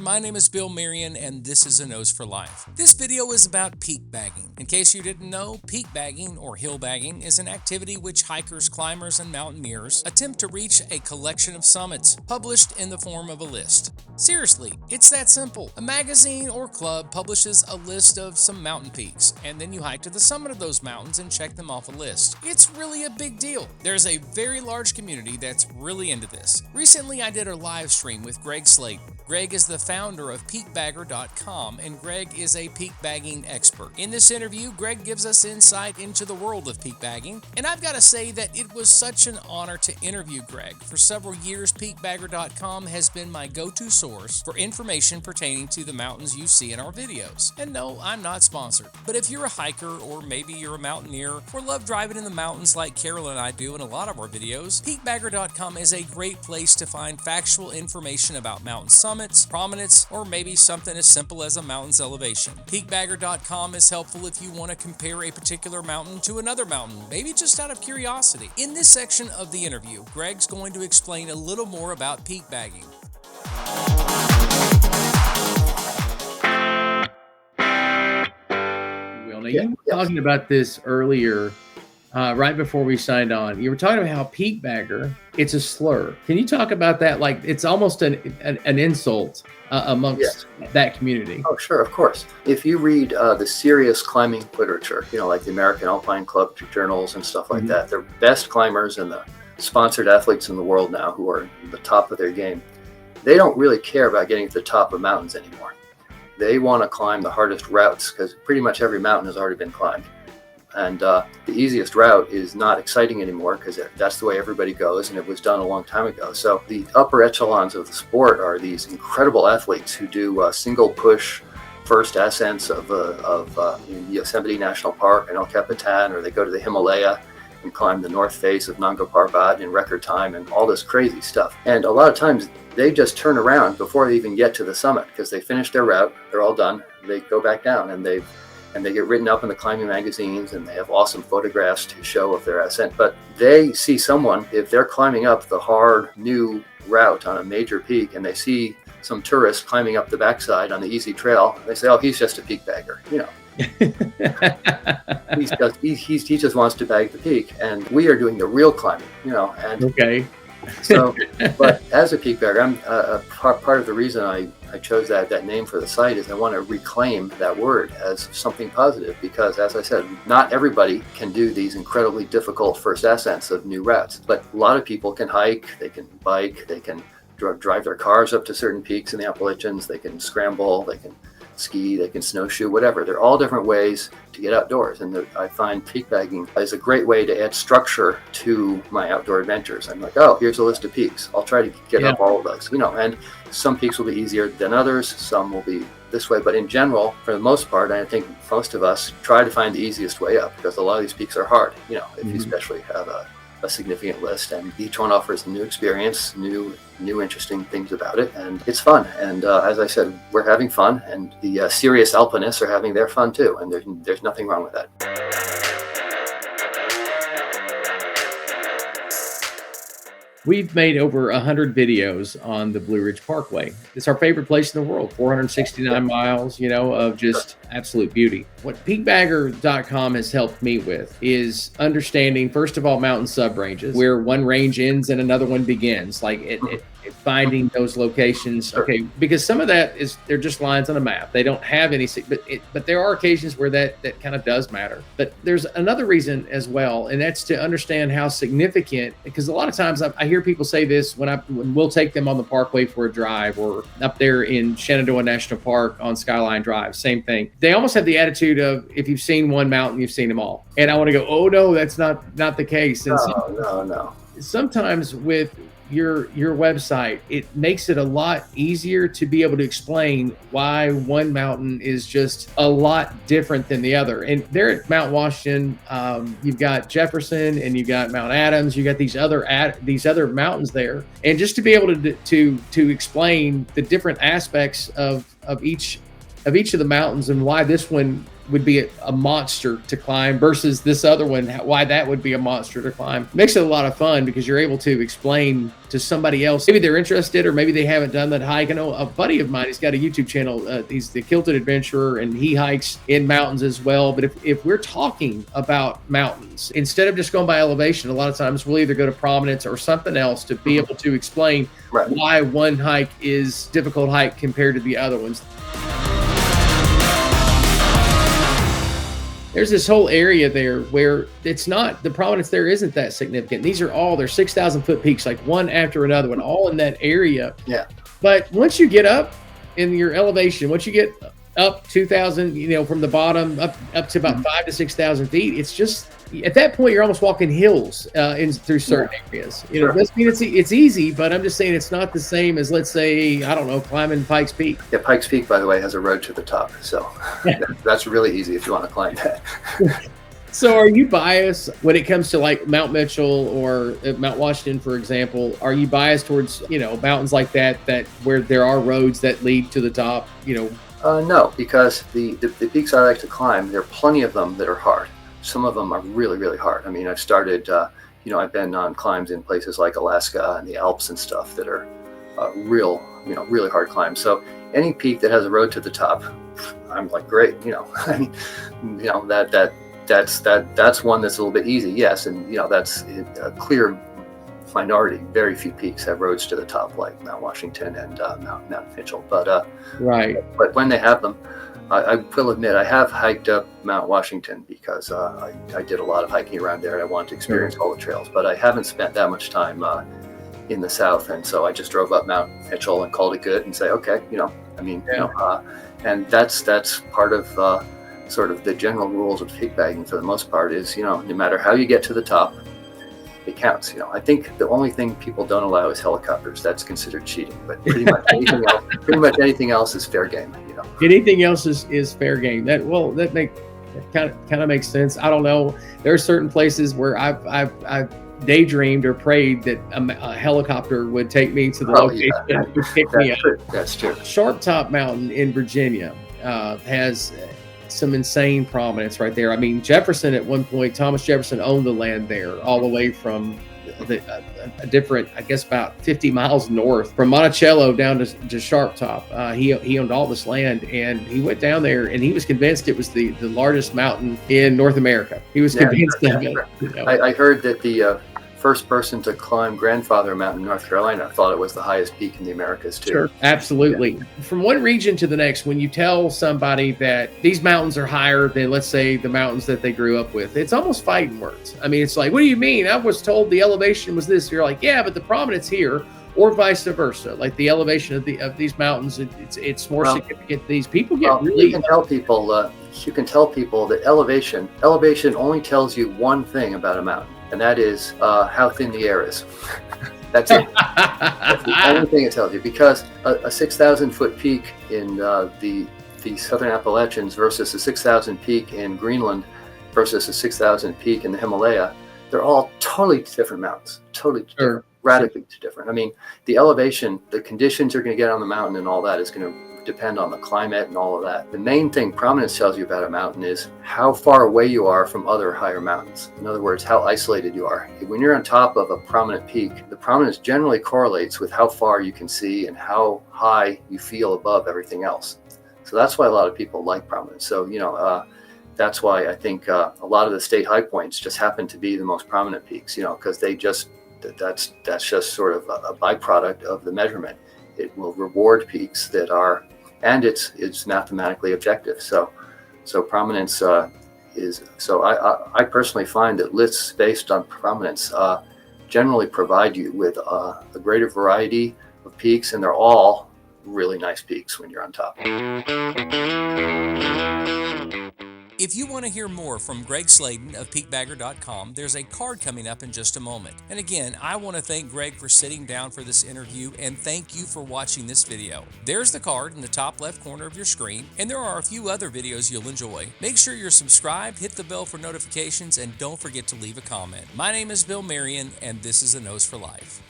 my name is Bill Marion, and this is A Nose for Life. This video is about peak bagging. In case you didn't know, peak bagging or hill bagging is an activity which hikers, climbers, and mountaineers attempt to reach a collection of summits, published in the form of a list. Seriously, it's that simple. A magazine or club publishes a list of some mountain peaks, and then you hike to the summit of those mountains and check them off a list. It's really a big deal. There's a very large community that's really into this. Recently, I did a live stream with Greg Slayden. Greg is the founder of peakbagger.com, and Greg is a peak bagging expert. In this interview, Greg gives us insight into the world of peak bagging, and I've got to say that it was such an honor to interview Greg. For several years, peakbagger.com has been my go-to source for information pertaining to the mountains you see in our videos. And no, I'm not sponsored, but if you're a hiker, or maybe you're a mountaineer, or love driving in the mountains like Carol and I do in a lot of our videos, peakbagger.com is a great place to find factual information about mountain summits, prominence, or maybe something as simple as a mountain's elevation. Peakbagger.com is helpful if you want to compare a particular mountain to another mountain, maybe just out of curiosity. In this section of the interview, Greg's going to explain a little more about peak bagging. You were talking about this earlier, right before we signed on. You were talking about how peak bagger, it's a slur. Can you talk about that? Like, it's almost an insult amongst that community. Oh, sure, of course. If you read the serious climbing literature, like the American Alpine Club journals and stuff like that, the best climbers and the sponsored athletes in the world now who are at the top of their game, they don't really care about getting to the top of mountains anymore. They want to climb the hardest routes because pretty much every mountain has already been climbed. And the easiest route is not exciting anymore because that's the way everybody goes, and it was done a long time ago. So the upper echelons of the sport are these incredible athletes who do single push first ascents of Yosemite National Park and El Capitan, or they go to the Himalaya and climb the north face of Nanga Parbat in record time and all this crazy stuff. And a lot of times they just turn around before they even get to the summit because they finish their route, they're all done, they go back down, and they get written up in the climbing magazines, and they have awesome photographs to show of their ascent. But they see someone, if they're climbing up the hard new route on a major peak, and they see some tourist climbing up the backside on the easy trail, they say, oh, he's just a peak bagger, he just wants to bag the peak, and we are doing the real climbing, and okay. So, but as a peak bagger, I'm part of the reason I chose that name for the site is I want to reclaim that word as something positive, because as I said, not everybody can do these incredibly difficult first ascents of new routes, but a lot of people can hike, they can bike, they can drive their cars up to certain peaks in the Appalachians, they can scramble, they can ski, they can snowshoe, whatever. They're all different ways to get outdoors, and I find peak bagging is a great way to add structure to my outdoor adventures. I'm like, oh, here's a list of peaks. I'll try to get up all of those, and some peaks will be easier than others, some will be this way, but in general, for the most part, I think most of us try to find the easiest way up, because a lot of these peaks are hard, if you especially have a significant list, and each one offers a new experience, new interesting things about it, and it's fun. And as I said, we're having fun, and the serious alpinists are having their fun too, and there's nothing wrong with that. We've made over 100 videos on the Blue Ridge Parkway. It's our favorite place in the world, 469 miles, of just absolute beauty. What peakbagger.com has helped me with is understanding, first of all, mountain subranges, where one range ends and another one begins, like finding those locations. Okay, because some of that they're just lines on a map. They don't have any, but there are occasions where that kind of does matter. But there's another reason as well, and that's to understand how significant, because a lot of times I hear people say this when we'll take them on the parkway for a drive, or up there in Shenandoah National Park on Skyline Drive, same thing. They almost have the attitude of, if you've seen one mountain, you've seen them all. And I want to go, oh no, that's not the case. And No. Sometimes with your website, it makes it a lot easier to be able to explain why one mountain is just a lot different than the other. And there at Mount Washington, you've got Jefferson, and you've got Mount Adams, you got these other mountains there, and just to be able to explain the different aspects of each of the mountains and why this one would be a monster to climb versus this other one, why that would be a monster to climb. Makes it a lot of fun because you're able to explain to somebody else. Maybe they're interested or maybe they haven't done that hike. I know a buddy of mine, he's got a YouTube channel. He's the Kilted Adventurer and he hikes in mountains as well. But if we're talking about mountains, instead of just going by elevation, a lot of times we'll either go to prominence or something else to be able to explain why one hike is difficult hike compared to the other ones. There's this whole area there where it's not, the prominence there isn't that significant. These are all, they're 6,000 foot peaks, like one after another one, all in that area. Yeah. But once you get up in your elevation, once you get up 2,000, you know, from the bottom up to about 5,000 to 6,000 feet, it's just, at that point, you're almost walking hills through certain areas. You know, it doesn't mean it's easy, but I'm just saying it's not the same as, let's say, I don't know, climbing Pikes Peak. Yeah, Pikes Peak, by the way, has a road to the top, so that's really easy if you want to climb that. So are you biased when it comes to like Mount Mitchell or Mount Washington, for example? Are you biased towards, you know, mountains like that where there are roads that lead to the top, you know? No, because the peaks I like to climb, there are plenty of them that are hard. Some of them are really, really hard. I mean, I've started, I've been on climbs in places like Alaska and the Alps and stuff that are really hard climbs. So any peak that has a road to the top, I'm like, great. You know, I mean, you know, that's one that's a little bit easy. Yes. And, you know, that's a clear minority. Very few peaks have roads to the top like Mount Washington and Mount Mitchell. But when they have them, I will admit I have hiked up Mount Washington because I did a lot of hiking around there and I wanted to experience all the trails, but I haven't spent that much time in the South. And so I just drove up Mount Mitchell and called it good and say, okay, you know, I mean, you know, and that's part of sort of the general rules of peak bagging for the most part is, you know, no matter how you get to the top, it counts. You know, I think the only thing people don't allow is helicopters. That's considered cheating, but pretty much anything else is fair game. You know, anything else is fair game. That kind of makes sense. I don't know. There are certain places where I've daydreamed or prayed that a helicopter would take me to the location and pick me up. That's true. Sharp Top Mountain in Virginia has some insane prominence right there. I mean, Jefferson at one point, Thomas Jefferson owned the land there all the way from a different, I guess about 50 miles north from Monticello down to Sharp Top. He owned all this land and he went down there and he was convinced it was the largest mountain in North America. He was convinced of it. You know? I heard that the first person to climb Grandfather Mountain in North Carolina thought it was the highest peak in the Americas too. Sure, absolutely. Yeah. From one region to the next, when you tell somebody that these mountains are higher than, let's say, the mountains that they grew up with, it's almost fighting words. I mean, it's like, what do you mean? I was told the elevation was this. You're like, yeah, but the prominence here, or vice versa. Like the elevation of these mountains, it's more significant. These people get really. You can tell people that elevation only tells you one thing about a mountain. And that is how thin the air is. That's it. That's the only thing it tells you. Because a 6,000 foot peak in the Southern Appalachians versus a 6,000 peak in Greenland versus a 6,000 peak in the Himalaya, they're all totally different mountains. Totally different, radically different. I mean, the elevation, the conditions you're going to get on the mountain and all that is going to depend on the climate and all of that. The main thing prominence tells you about a mountain is how far away you are from other higher mountains. In other words, how isolated you are. When you're on top of a prominent peak, the prominence generally correlates with how far you can see and how high you feel above everything else. So that's why a lot of people like prominence. So, you know, that's why I think a lot of the state high points just happen to be the most prominent peaks, you know, because that's just sort of a byproduct of the measurement. It will reward peaks that are, and it's mathematically objective. So prominence is. So I personally find that lists based on prominence generally provide you with a greater variety of peaks, and they're all really nice peaks when you're on top. If you want to hear more from Greg Slayden of peakbagger.com, there's a card coming up in just a moment. And again, I want to thank Greg for sitting down for this interview and thank you for watching this video. There's the card in the top left corner of your screen, and there are a few other videos you'll enjoy. Make sure you're subscribed, hit the bell for notifications, and don't forget to leave a comment. My name is Bill Marion, and this is A Nose for Life.